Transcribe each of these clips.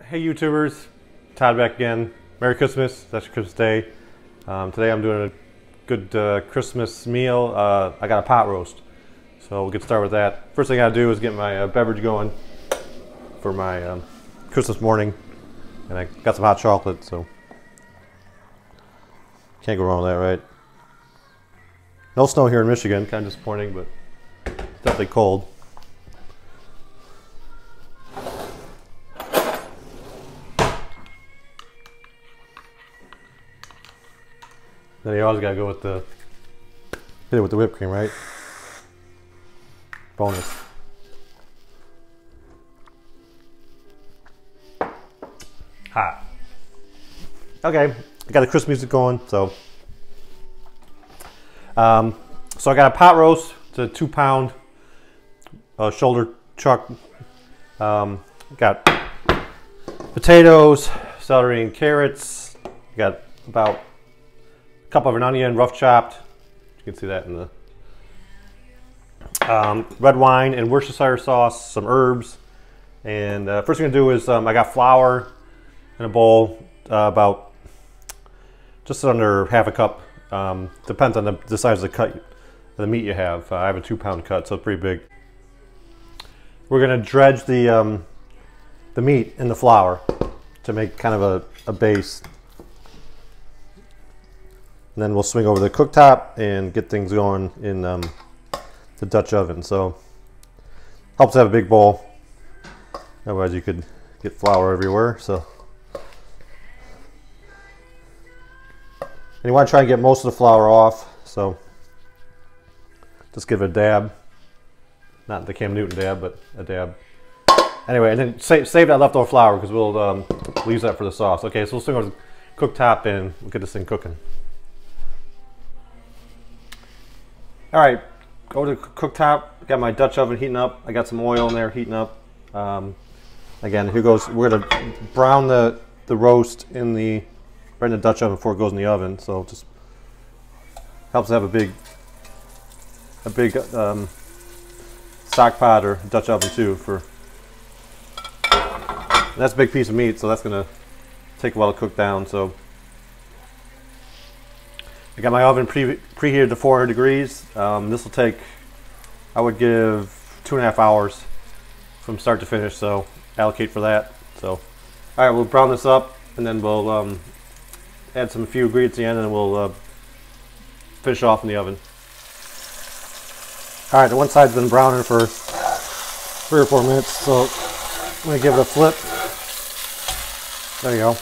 Hey YouTubers, Todd back again. Merry Christmas, that's your Christmas Day. Today I'm doing a good Christmas meal. I got a pot roast, so we'll get started with that. First thing I gotta do is get my beverage going for my Christmas morning. And I got some hot chocolate, so can't go wrong with that, right? No snow here in Michigan, kind of disappointing, but it's definitely cold. Then you always gotta go with hit it with the whipped cream, right? Bonus. Hot. Okay, I got the Christmas music going, so. So I got a pot roast. It's a 2-pound shoulder chuck. Got potatoes, celery, and carrots. Got about a cup of an onion, rough chopped. You can see that in the red wine and Worcestershire sauce, some herbs. And first thing I'm gonna do is I got flour in a bowl, about just under half a cup. Depends on the size of the meat you have. I have a 2-pound cut, so it's pretty big. We're gonna dredge the meat in the flour to make kind of a base. And then we'll swing over the cooktop and get things going in the Dutch oven. So helps to have a big bowl. Otherwise you could get flour everywhere. So, and you want to try and get most of the flour off. So just give it a dab. Not the Cam Newton dab, but a dab. Anyway, and then save that leftover flour because we'll use that for the sauce. Okay, so we'll swing over the cooktop and we'll get this thing cooking. All right, go to the cooktop. Got my Dutch oven heating up. I got some oil in there heating up. Again, here goes. We're gonna brown the roast right in the Dutch oven before it goes in the oven. So just helps to have a big stock pot or Dutch oven too. And that's a big piece of meat, so that's gonna take a while to cook down. So I got my oven preheated to 400 degrees. This will take, I would give 2.5 hours from start to finish, so allocate for that. So, all right, we'll brown this up, and then we'll add a few ingredients at the end, and we'll finish off in the oven. All right, the one side's been browning for 3 or 4 minutes, so I'm gonna give it a flip. There you go.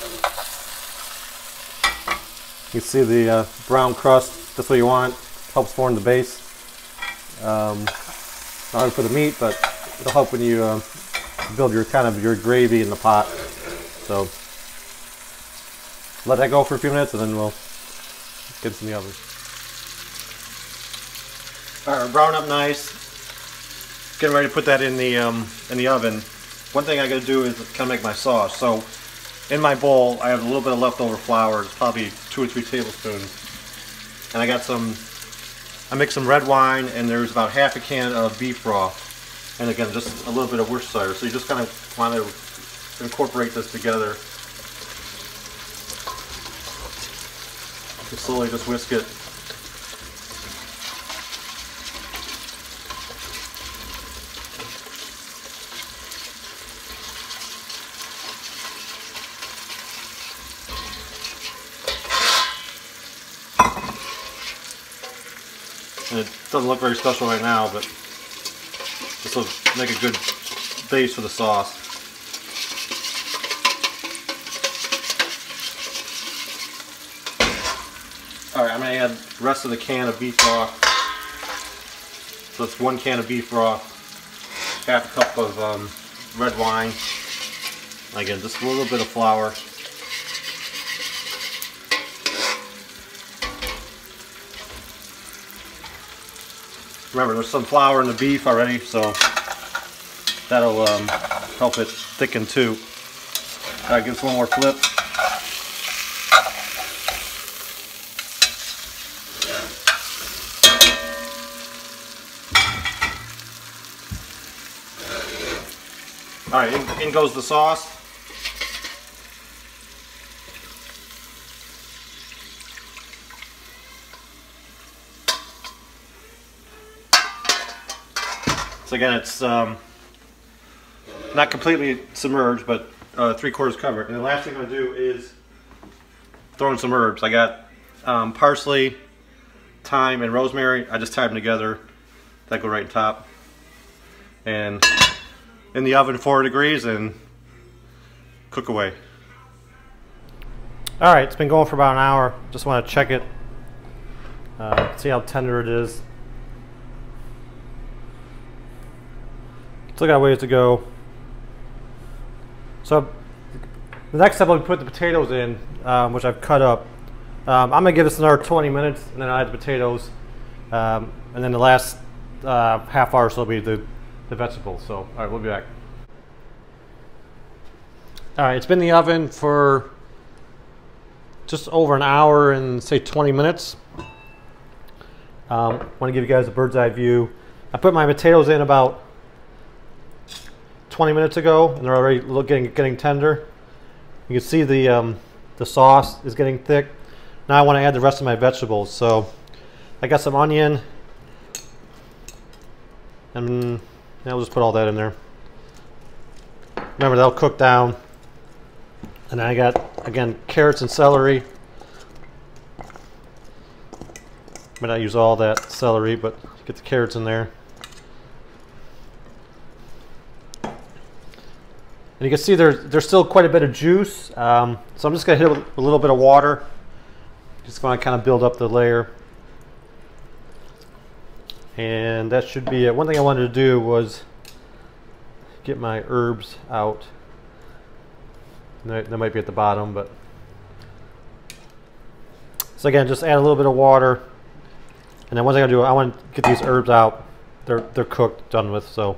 You can see the brown crust. That's what you want. Helps form the base. Not only for the meat, but it'll help when you build your gravy in the pot. So let that go for a few minutes, and then we'll get this in the oven. All right, brown up nice. Getting ready to put that in the oven. One thing I got to do is kind of make my sauce. So in my bowl, I have a little bit of leftover flour. It's probably 2 or 3 tablespoons. And I mixed some red wine, and there's about half a can of beef broth. And again, just a little bit of Worcestershire. So you just kind of want to incorporate this together. Just slowly just whisk it. And it doesn't look very special right now, but this will make a good base for the sauce. Alright, I'm going to add the rest of the can of beef broth. So it's 1 can of beef broth, half a cup of red wine, again just a little bit of flour. Remember, there's some flour in the beef already, so that'll help it thicken too. All right, give us one more flip. All right, in goes the sauce. So again, it's not completely submerged, but 3/4 covered. And the last thing I'm gonna do is throw in some herbs. I got parsley, thyme, and rosemary. I just tied them together. That go right on top. And in the oven 4 degrees and cook away. Alright, it's been going for about an hour. Just want to check it. See how tender it is. Still got a ways to go. So the next step, I'll put the potatoes in, which I've cut up. I'm going to give this another 20 minutes, and then I'll add the potatoes. And then the last half hour or so will be the vegetables. So, all right, we'll be back. All right, it's been in the oven for just over an hour and say 20 minutes. Want to give you guys a bird's eye view. I put my potatoes in about 20 minutes ago, and they're already getting tender. You can see the sauce is getting thick. Now I want to add the rest of my vegetables. So I got some onion, and I'll just put all that in there. Remember, that'll cook down. And then I got, again, carrots and celery. Might not use all that celery, but get the carrots in there. And you can see there's still quite a bit of juice. So I'm just going to hit it with a little bit of water. Just want to kind of build up the layer. And that should be it. One thing I wanted to do was get my herbs out. They might be at the bottom, but so again, just add a little bit of water, and then one thing I do, I want to get these herbs out. They're cooked, done with, so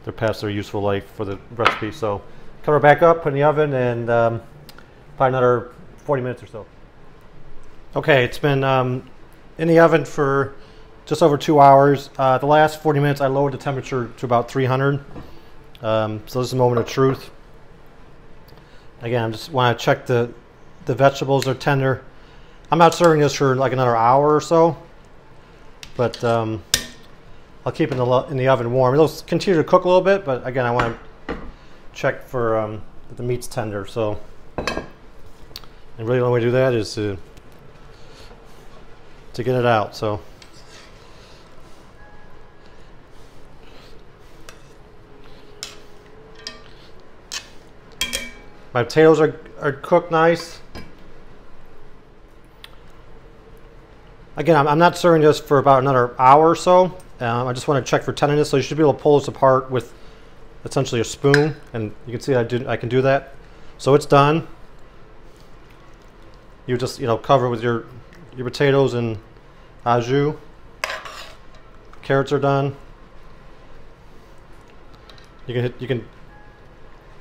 they're past their useful life for the recipe. So cover it back up, put it in the oven, and probably another 40 minutes or so. Okay, it's been in the oven for just over 2 hours. The last 40 minutes, I lowered the temperature to about 300. So this is a moment of truth. Again, I just want to check the vegetables are tender. I'm not serving this for like another hour or so, but I'll keep it in the oven warm. It'll continue to cook a little bit, but again, I want to check for that the meat's tender. So, and really the only way to do that is to get it out. So. My potatoes are cooked nice. Again, I'm not serving this for about another hour or so. I just want to check for tenderness, so you should be able to pull this apart with essentially a spoon, and you can see I can do that. So it's done. You just cover it with your potatoes and au jus. Carrots are done. You can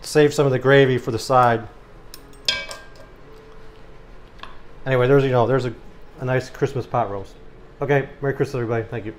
save some of the gravy for the side. Anyway, there's a nice Christmas pot roast. Okay, Merry Christmas, everybody. Thank you.